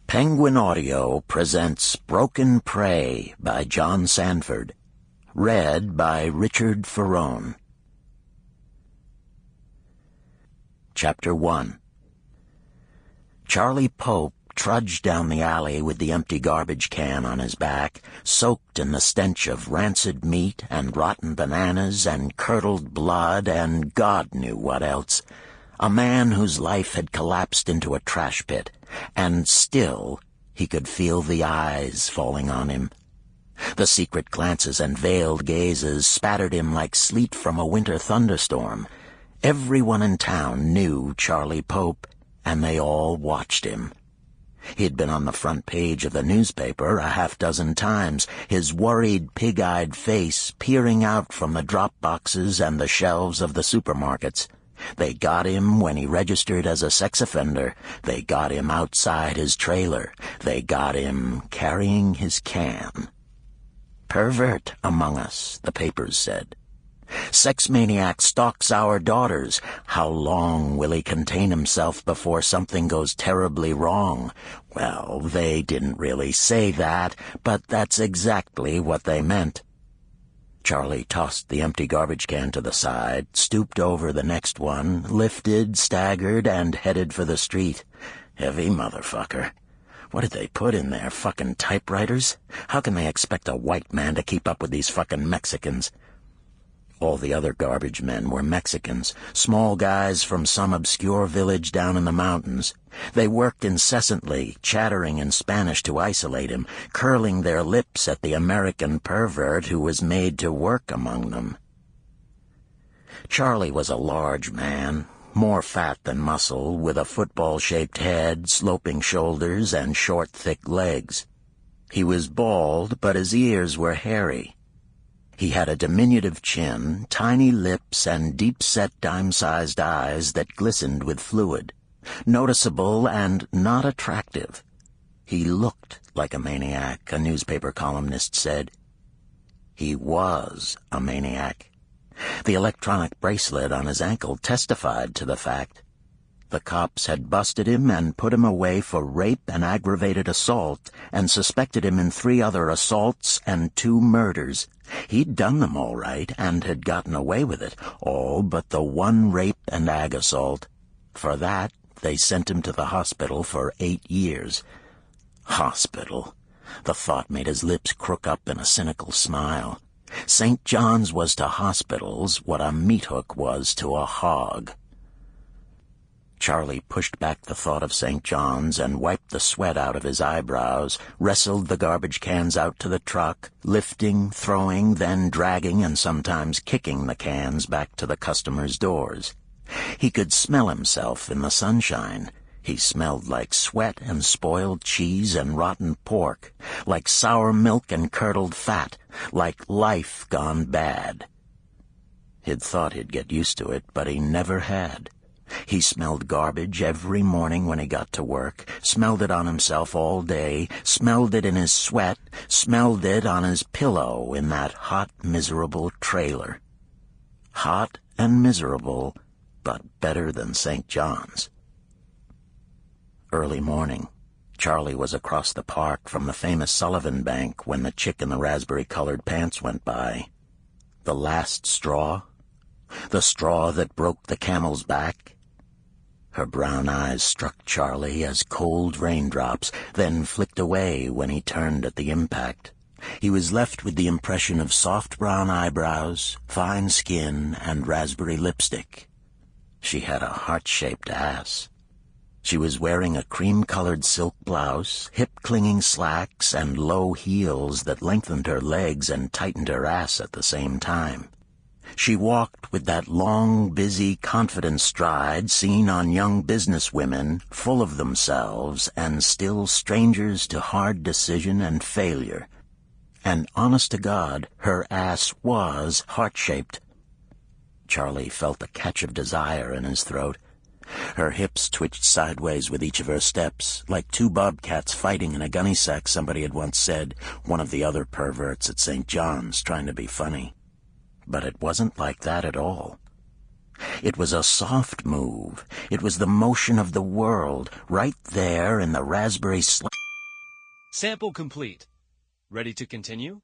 Penguin Audio presents Broken Prey by John Sandford. Read by Richard Ferrone. Chapter 1. Charlie Pope trudged down the alley with the empty garbage can on his back, soaked in the stench of rancid meat and rotten bananas and curdled blood and God knew what else. A man whose life had collapsed into a trash pit, and still he could feel the eyes falling on him. The secret glances and veiled gazes spattered him like sleet from a winter thunderstorm. Everyone in town knew Charlie Pope, and they all watched him. He'd been on the front page of the newspaper a half-dozen times, his worried, pig-eyed face peering out from the drop boxes and the shelves of the supermarkets. They got him when he registered as a sex offender. They got him outside his trailer. They got him carrying his can. Pervert among us, the papers said. Sex maniac stalks our daughters. How long will he contain himself before something goes terribly wrong? Well, they didn't really say that, but that's exactly what they meant. Charlie tossed the empty garbage can to the side, stooped over the next one, lifted, staggered, and headed for the street. Heavy motherfucker. What did they put in there, fucking typewriters? How can they expect a white man to keep up with these fucking Mexicans? All the other garbage men were Mexicans, small guys from some obscure village down in the mountains. They worked incessantly, chattering in Spanish to isolate him, curling their lips at the American pervert who was made to work among them. Charlie was a large man, more fat than muscle, with a football-shaped head, sloping shoulders, and short, thick legs. He was bald, but his ears were hairy. He had a diminutive chin, tiny lips, and deep-set dime-sized eyes that glistened with fluid. Noticeable and not attractive. He looked like a maniac, a newspaper columnist said. He was a maniac. The electronic bracelet on his ankle testified to the fact. The cops had busted him and put him away for rape and aggravated assault, and suspected him in 3 other assaults and 2 murders. He'd done them all right, and had gotten away with it, all but the 1 rape and ag assault. For that, they sent him to the hospital for 8 years. Hospital. The thought made his lips crook up in a cynical smile. St. John's was to hospitals what a meat hook was to a hog. Charlie pushed back the thought of St. John's and wiped the sweat out of his eyebrows, wrestled the garbage cans out to the truck, lifting, throwing, then dragging and sometimes kicking the cans back to the customers' doors. He could smell himself in the sunshine. He smelled like sweat and spoiled cheese and rotten pork, like sour milk and curdled fat, like life gone bad. He'd thought he'd get used to it, but he never had. He smelled garbage every morning when he got to work, smelled it on himself all day, smelled it in his sweat, smelled it on his pillow in that hot, miserable trailer. Hot and miserable, but better than St. John's. Early morning. Charlie was across the park from the famous Sullivan Bank when the chick in the raspberry-colored pants went by. The last straw? The straw that broke the camel's back? Her brown eyes struck Charlie as cold raindrops, then flicked away when he turned at the impact. He was left with the impression of soft brown eyebrows, fine skin, and raspberry lipstick. She had a heart-shaped ass. She was wearing a cream-colored silk blouse, hip-clinging slacks, and low heels that lengthened her legs and tightened her ass at the same time. She walked with that long, busy, confident stride seen on young businesswomen, full of themselves and still strangers to hard decision and failure. And honest to God, her ass was heart-shaped. Charlie felt a catch of desire in his throat. Her hips twitched sideways with each of her steps, like 2 bobcats fighting in a gunny sack, somebody had once said, one of the other perverts at St. John's trying to be funny. But it wasn't like that at all. It was a soft move. It was the motion of the world, right there in the raspberry Sample complete. Ready to continue?